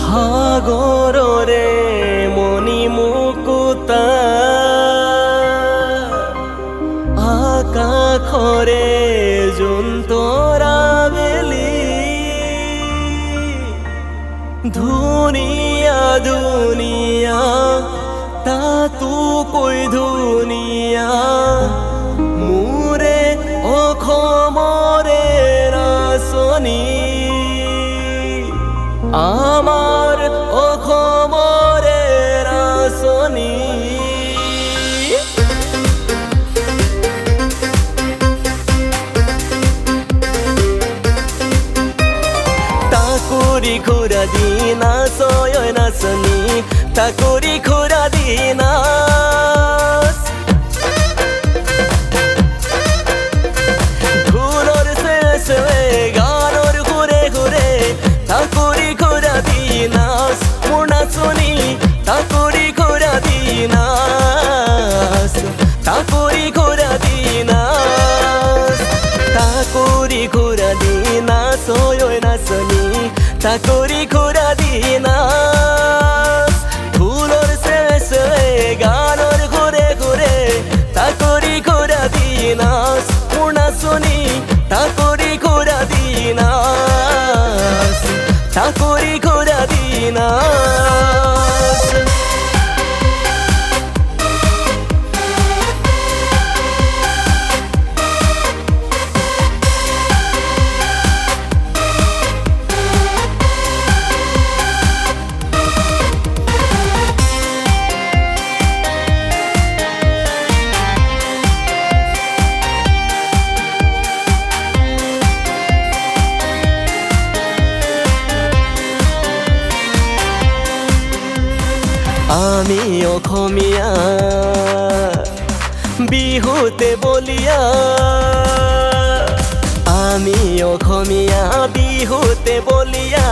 সাগৰৰে মণি মুকুতা আকাশৰে জোন তৰা বেলি ধুনীয়া ধুনীয়া তাতোকৈ ধুনীয়া মোৰে অসমৰে নাচনী আমার অসমৰে নাচনী তাকৰি ঘোৰা দি নাচয় নাচনী তাকৰি ঘোৰা দি নাচ ঢোলৰ চেৱে গানৰ ঘূৰে ঘূৰে তাকৰি ঘোৰা দি নাচ মোৰ নাচনী তাকৰি ঘোৰা দি নাচ তাকৰি ঘোৰা দি নাচ তাকৰি ঘোৰা দি নাচ ঐ নাচনী তাকৰি ঘোৰা দি নাচ ঢোলৰ চেৱে গানৰ ঘূৰে ঘূৰে তাকৰি ঘোৰা দি নাচ মোৰ নাচনী তাকৰি ঘোৰা দি নাচ তাকৰি ঘোৰা দি নাচ আমি অসমীয়া বিহুতে বলিয়া আমি অসমীয়া বিহুতে বলিয়া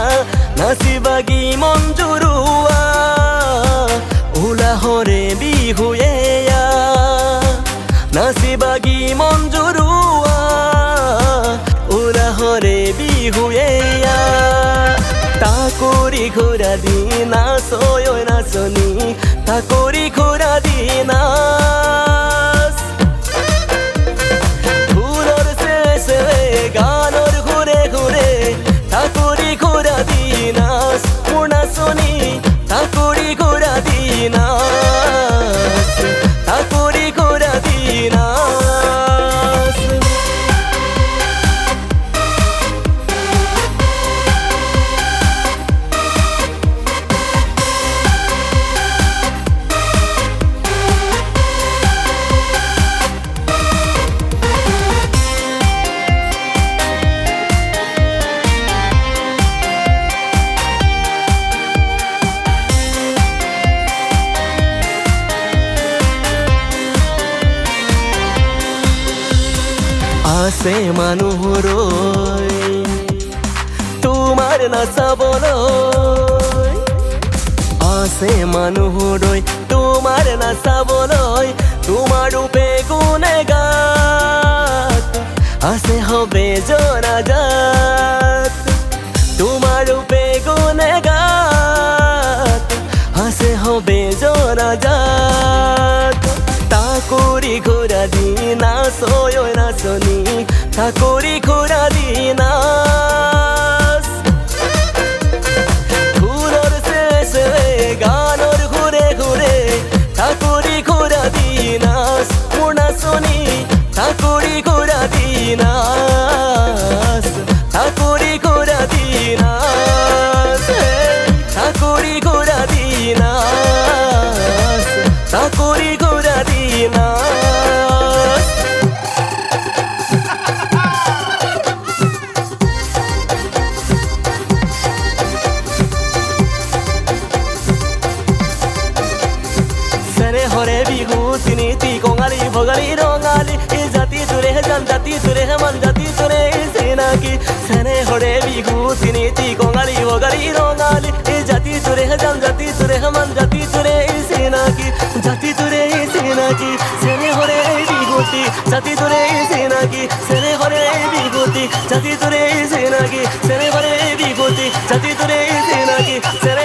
নাচিবাগি মন জুৰুৱা উলাহৰে বিহু এয়া নাচিবাগি মন জুৰুৱা উলাহৰে বিহু এয়া তাকৰি ঘোৰা দি নাচ ঐ নাচনী তাকৰি ঘোৰা দি নাচ ঢোলৰ চেৱে গানৰ ঘূৰে ঘূৰে তাকৰি ঘোৰা দি নাচ মোৰ নাচনী তাকৰি ঘোৰা দি নাচ তাকৰি ঘোৰা দি নাচ আছে মানুহৰৈ তোমাৰ নাচাবলৈ আছে মানুহৰৈ তোমাৰ নাচাবলৈ তোমাৰ ৰূপে গুণে গাত আছে হবে জনাজাত তোমাৰ ৰূপে গুণে গাত আছে হবে জনাজাত তাকৰি ঘোৰা দি নাচ ঐ নাচনী তাকৰি ঘোৰা দি নাচ ঢোলৰ চেৱে গানৰ ঘূৰে ঘূৰে তাকৰি ঘোৰা দি নাচ মোৰ নাচনী তাকৰি ঘোৰা দি নাচ তাকৰি ঘোৰা দি নাচ তাকৰি ঘোৰা দি নাচ তাকৰি ঘোৰা দি নাচ হৰে বিহু তিনিটি কঙালী ভগালী ৰঙালী এই জাতি তোৰে জান জাতি তোৰে মান জাতি তোৰে চিনাকি চেনে হৰে বিহু তিনিটি কঙালী ভগালী ৰঙালী এই জাতি তোৰে জান জাতি তোৰে মান জাতি তোৰে চিনাকি জাতি তোৰে চিনাকি চেনে হৰে বিহুতি জাতি তোৰে চিনাকি চেনে হৰে বিহুতি জাতি তোৰে চিনাকি চেনে হৰে বিহুতি জাতি তোৰে চেনে